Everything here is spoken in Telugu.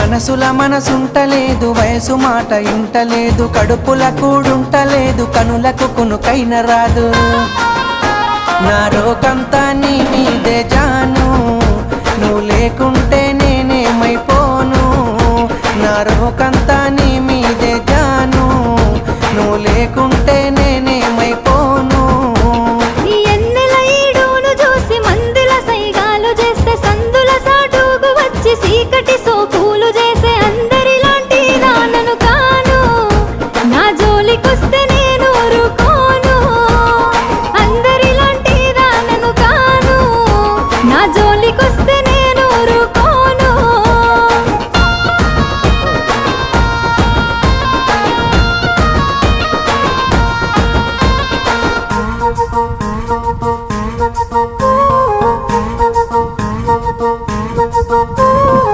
మనసుల మనసుంటలేదు, వయసు మాట ఇంటలేదు, కడుపుల కూడుంటలేదు, కనులకు కునుకైన రాదు. నా రోగంతా నీ మీదే జాను, నువ్వు లేకుంటే